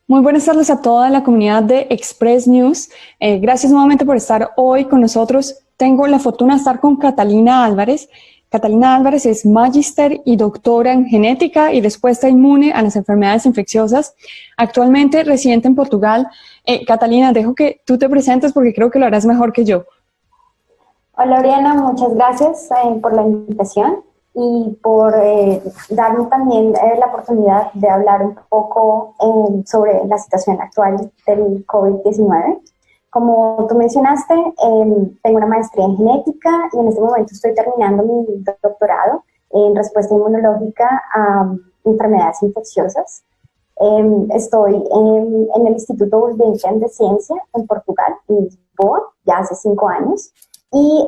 Muy buenas tardes a toda la comunidad de Express News. Gracias nuevamente por estar hoy con nosotros. Tengo la fortuna de estar con Catalina Álvarez. Catalina Álvarez es magíster y doctora en genética y respuesta inmune a las enfermedades infecciosas. Actualmente residente en Portugal. Catalina, dejo que tú te presentes porque creo que lo harás mejor que yo. Hola Oriana, muchas gracias por la invitación y por darme también la oportunidad de hablar un poco sobre la situación actual del COVID-19. Como tú mencionaste, tengo una maestría en genética y en este momento estoy terminando mi doctorado en respuesta inmunológica a enfermedades infecciosas. Estoy en el Instituto Gulbenkian de Ciencia en Portugal, en Lisboa, ya hace 5 años. Y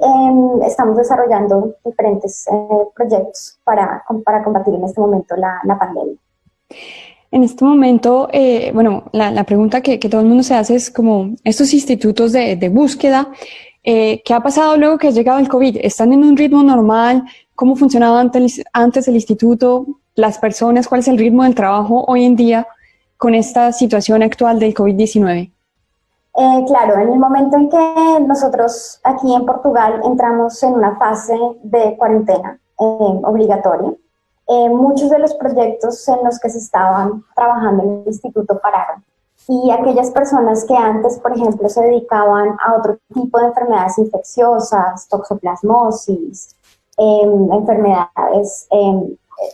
estamos desarrollando diferentes proyectos para combatir en este momento la pandemia. En este momento, la pregunta que todo el mundo se hace es como estos institutos de búsqueda, ¿qué ha pasado luego que ha llegado el COVID? ¿Están en un ritmo normal? ¿Cómo funcionaba antes el instituto? ¿Las personas? ¿Cuál es el ritmo del trabajo hoy en día con esta situación actual del COVID-19? Claro, en el momento en que nosotros aquí en Portugal entramos en una fase de cuarentena obligatoria, muchos de los proyectos en los que se estaban trabajando en el instituto pararon. Y aquellas personas que antes, por ejemplo, se dedicaban a otro tipo de enfermedades infecciosas, toxoplasmosis, enfermedades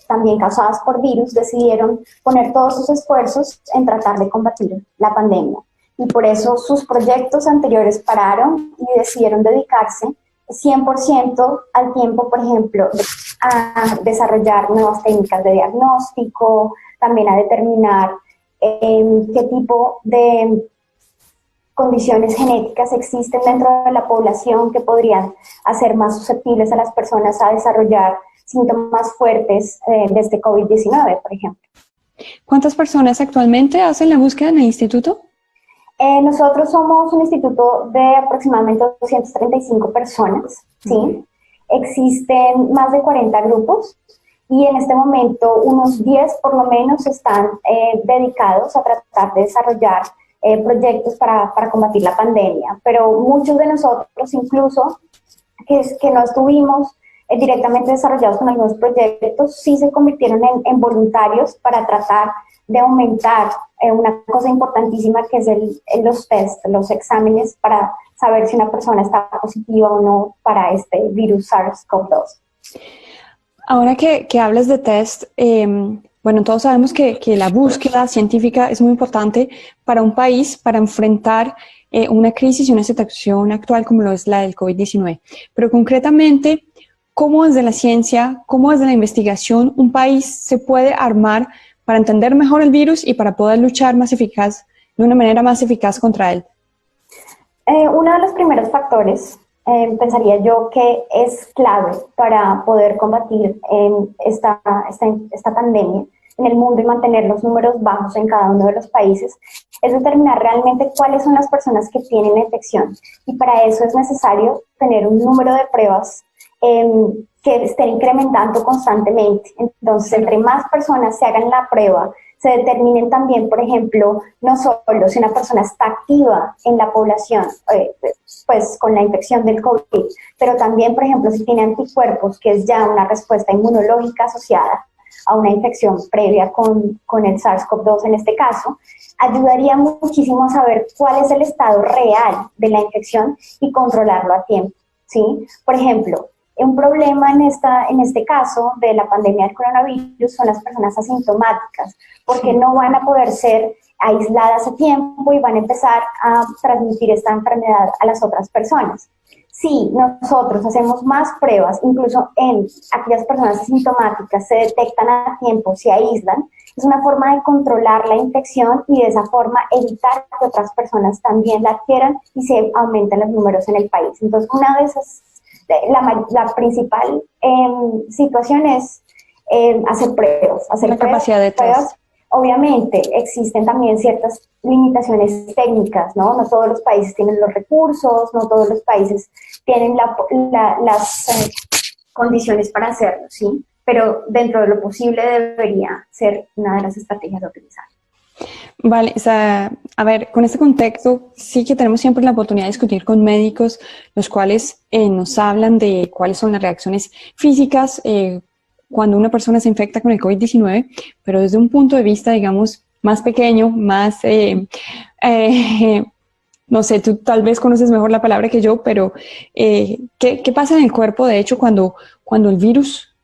también causadas por virus, decidieron poner todos sus esfuerzos en tratar de combatir la pandemia. Y por eso sus proyectos anteriores pararon y decidieron dedicarse 100% al tiempo, por ejemplo, a desarrollar nuevas técnicas de diagnóstico, también a determinar qué tipo de condiciones genéticas existen dentro de la población que podrían hacer más susceptibles a las personas a desarrollar síntomas fuertes de este COVID-19, por ejemplo. ¿Cuántas personas actualmente hacen la búsqueda en el instituto? Nosotros somos un instituto de aproximadamente 235 personas, ¿sí? Existen más de 40 grupos y en este momento unos 10 por lo menos están dedicados a tratar de desarrollar proyectos para combatir la pandemia, pero muchos de nosotros incluso que no estuvimos directamente desarrollados con algunos proyectos, sí se convirtieron en voluntarios para tratar de aumentar una cosa importantísima que es los test, los exámenes para saber si una persona está positiva o no para este virus SARS-CoV-2. Ahora que hablas de test, todos sabemos que la búsqueda científica es muy importante para un país para enfrentar una crisis y una situación actual como lo es la del COVID-19. Pero concretamente, ¿cómo desde la ciencia, cómo desde la investigación un país se puede armar para entender mejor el virus y para poder luchar de una manera más eficaz contra él? Uno de los primeros factores, pensaría yo, que es clave para poder combatir esta pandemia en el mundo y mantener los números bajos en cada uno de los países, es determinar realmente cuáles son las personas que tienen la infección. Y para eso es necesario tener un número de pruebas que estén incrementando constantemente. Entonces, entre más personas se hagan la prueba, se determinen también, por ejemplo, no solo si una persona está activa en la población, pues con la infección del COVID, pero también, por ejemplo, si tiene anticuerpos, que es ya una respuesta inmunológica asociada a una infección previa con el SARS-CoV-2 en este caso, ayudaría muchísimo a saber cuál es el estado real de la infección y controlarlo a tiempo, ¿sí? Por ejemplo, un problema en este caso de la pandemia del coronavirus son las personas asintomáticas, porque no van a poder ser aisladas a tiempo y van a empezar a transmitir esta enfermedad a las otras personas. Si nosotros hacemos más pruebas, incluso en aquellas personas asintomáticas se detectan a tiempo, se aíslan, es una forma de controlar la infección y de esa forma evitar que otras personas también la adquieran y se aumenten los números en el país. Entonces, una de esas la principal situación es hacer pruebas. La capacidad de test. Obviamente existen también ciertas limitaciones técnicas, ¿no? No todos los países tienen los recursos, no todos los países tienen las condiciones para hacerlo, ¿sí? Pero dentro de lo posible debería ser una de las estrategias a utilizar. Vale, o sea, a ver, con este contexto sí que tenemos siempre la oportunidad de discutir con médicos, los cuales nos hablan de cuáles son las reacciones físicas cuando una persona se infecta con el COVID-19, pero desde un punto de vista, digamos, más pequeño, más, eh, no sé, tú tal vez conoces mejor la palabra que yo, pero ¿qué pasa en el cuerpo, de hecho, cuando el virus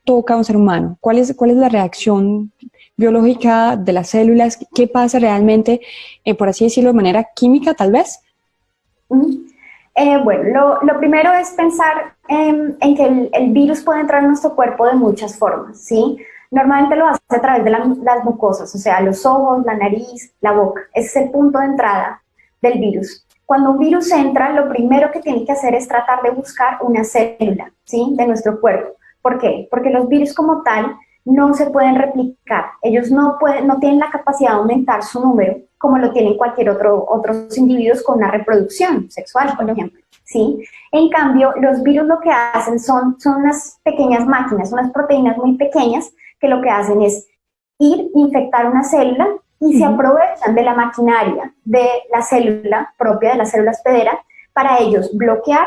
toca a un ser humano? ¿Cuál es la reacción biológica de las células? ¿Qué pasa realmente, por así decirlo, de manera química, tal vez? Mm. Bueno, lo primero es pensar en que el virus puede entrar en nuestro cuerpo de muchas formas, ¿sí? Normalmente lo hace a través de las mucosas, o sea, los ojos, la nariz, la boca. Ese es el punto de entrada del virus. Cuando un virus entra, lo primero que tiene que hacer es tratar de buscar una célula, ¿sí? De nuestro cuerpo. ¿Por qué? Porque los virus como tal no se pueden replicar. Ellos no tienen la capacidad de aumentar su número como lo tienen cualquier otros individuos con una reproducción sexual, por ejemplo, ¿sí? En cambio, los virus lo que hacen son unas pequeñas máquinas, unas proteínas muy pequeñas que lo que hacen es ir, infectar una célula y se aprovechan de la maquinaria de la célula propia, de la célula hospedera, para ellos bloquear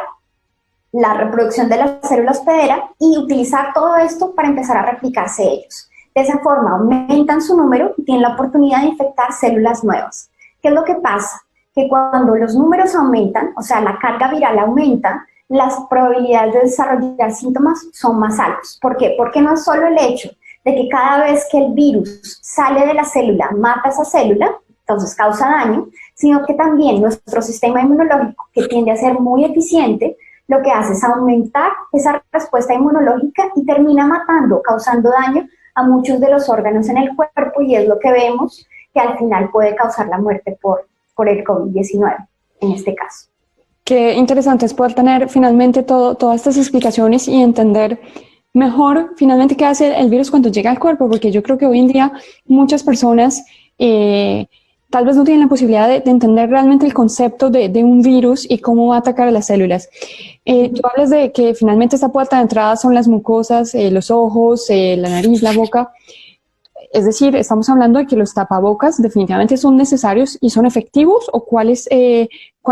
la reproducción de la célula hospedera y utilizar todo esto para empezar a replicarse ellos. De esa forma aumentan su número y tienen la oportunidad de infectar células nuevas. ¿Qué es lo que pasa? Que cuando los números aumentan, o sea, la carga viral aumenta, las probabilidades de desarrollar síntomas son más altas. ¿Por qué? Porque no es solo el hecho de que cada vez que el virus sale de la célula, mata esa célula, entonces causa daño, sino que también nuestro sistema inmunológico, que tiende a ser muy eficiente, lo que hace es aumentar esa respuesta inmunológica y termina matando, causando daño a muchos de los órganos en el cuerpo, y es lo que vemos que al final puede causar la muerte por el COVID-19, en este caso. Qué interesante es poder tener finalmente todas estas explicaciones y entender mejor finalmente qué hace el virus cuando llega al cuerpo, porque yo creo que hoy en día muchas personas tal vez no tienen la posibilidad de entender realmente el concepto de un virus y cómo va a atacar a las células. Tú hablas de que finalmente esta puerta de entrada son las mucosas, los ojos, la nariz, la boca. Es decir, estamos hablando de que los tapabocas definitivamente son necesarios y son efectivos, ¿o cuáles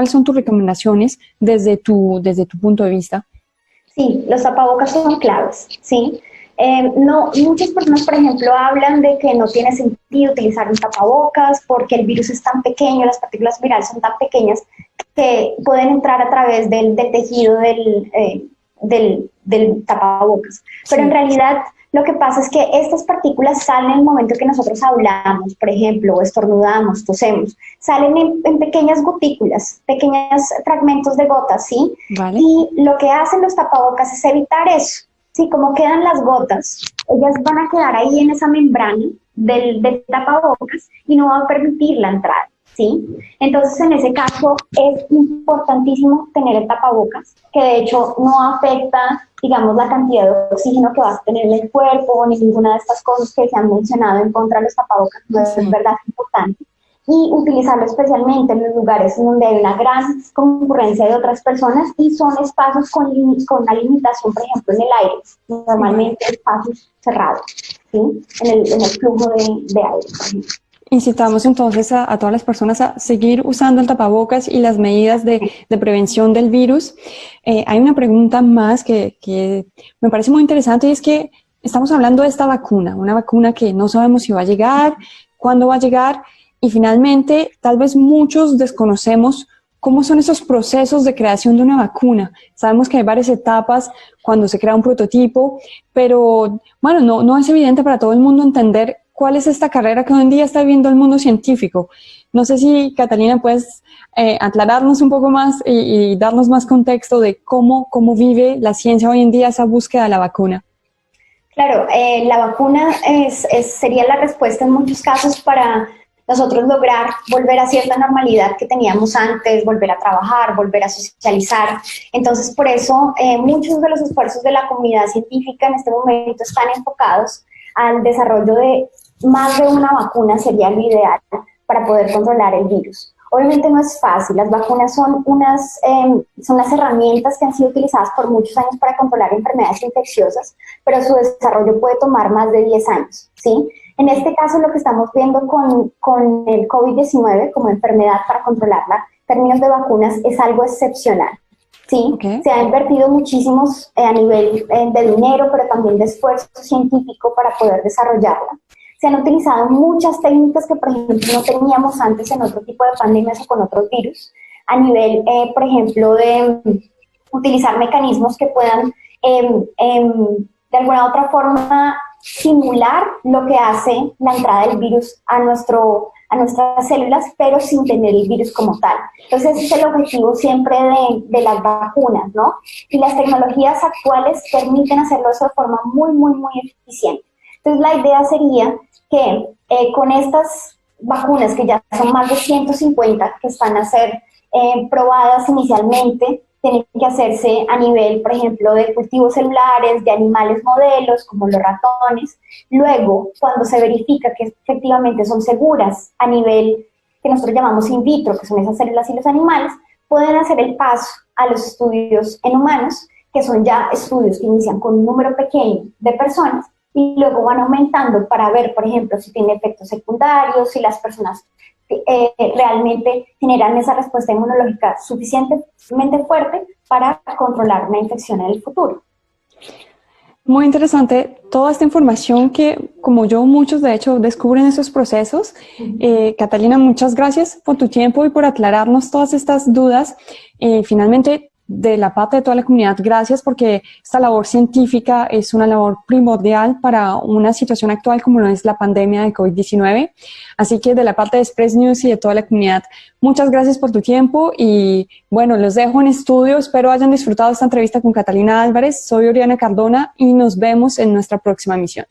son tus recomendaciones desde tu punto de vista? Sí, los tapabocas son claves, ¿sí? No, muchas personas, por ejemplo, hablan de que no tiene sentido utilizar un tapabocas porque el virus es tan pequeño, las partículas virales son tan pequeñas que pueden entrar a través del tejido del tapabocas. Pero en realidad lo que pasa es que estas partículas salen en el momento que nosotros hablamos, por ejemplo, o estornudamos, tosemos, salen en pequeñas gotículas, pequeños fragmentos de gotas, ¿sí? Vale. Y lo que hacen los tapabocas es evitar eso. Sí, como quedan las gotas, ellas van a quedar ahí en esa membrana del tapabocas y no va a permitir la entrada, ¿sí? Entonces, en ese caso, es importantísimo tener el tapabocas, que de hecho no afecta, digamos, la cantidad de oxígeno que vas a tener en el cuerpo, ni ninguna de estas cosas que se han mencionado en contra de los tapabocas, no es verdad importante. Y utilizarlo especialmente en los lugares en donde hay una gran concurrencia de otras personas y son espacios con una limitación, por ejemplo, en el aire, normalmente espacios cerrados, ¿sí? En el flujo de aire, por ejemplo. Incitamos entonces a todas las personas a seguir usando el tapabocas y las medidas de prevención del virus. Hay una pregunta más que me parece muy interesante, y es que estamos hablando de esta vacuna, una vacuna que no sabemos si va a llegar, cuándo va a llegar, y finalmente tal vez muchos desconocemos cómo son esos procesos de creación de una vacuna. Sabemos que hay varias etapas cuando se crea un prototipo, pero bueno, no es evidente para todo el mundo entender cuál es esta carrera que hoy en día está viviendo el mundo científico. No sé si, Catalina, puedes aclararnos un poco más y darnos más contexto de cómo vive la ciencia hoy en día esa búsqueda de la vacuna. Claro, la vacuna sería la respuesta en muchos casos para nosotros lograr volver a cierta normalidad que teníamos antes, volver a trabajar, volver a socializar. Entonces, por eso, muchos de los esfuerzos de la comunidad científica en este momento están enfocados al desarrollo de más de una vacuna, sería lo ideal para poder controlar el virus. Obviamente no es fácil, las vacunas son unas herramientas que han sido utilizadas por muchos años para controlar enfermedades infecciosas, pero su desarrollo puede tomar más de 10 años, ¿sí? En este caso, lo que estamos viendo con el COVID-19 como enfermedad para controlarla, en términos de vacunas, es algo excepcional. Sí, Okay. se ha invertido muchísimos a nivel de dinero, pero también de esfuerzo científico para poder desarrollarla. Se han utilizado muchas técnicas que, por ejemplo, no teníamos antes en otro tipo de pandemias o con otros virus, a nivel, por ejemplo, de utilizar mecanismos que puedan, de alguna u otra forma, simular lo que hace la entrada del virus a nuestras células, pero sin tener el virus como tal. Entonces, ese es el objetivo siempre de las vacunas, ¿no? Y las tecnologías actuales permiten hacerlo eso de forma muy, muy, muy eficiente. Entonces, la idea sería que con estas vacunas, que ya son más de 150 que están a ser probadas inicialmente, tienen que hacerse a nivel, por ejemplo, de cultivos celulares, de animales modelos, como los ratones. Luego, cuando se verifica que efectivamente son seguras a nivel que nosotros llamamos in vitro, que son esas células y los animales, pueden hacer el paso a los estudios en humanos, que son ya estudios que inician con un número pequeño de personas y luego van aumentando para ver, por ejemplo, si tiene efectos secundarios, si las personas realmente generan esa respuesta inmunológica suficientemente fuerte para controlar una infección en el futuro. Muy interesante toda esta información que, como yo, muchos de hecho descubren esos procesos. Catalina, muchas gracias por tu tiempo y por aclararnos todas estas dudas. Finalmente, de la parte de toda la comunidad, gracias, porque esta labor científica es una labor primordial para una situación actual como lo es la pandemia de COVID-19. Así que de la parte de Express News y de toda la comunidad, muchas gracias por tu tiempo y bueno, los dejo en estudio. Espero hayan disfrutado esta entrevista con Catalina Álvarez. Soy Oriana Cardona y nos vemos en nuestra próxima emisión.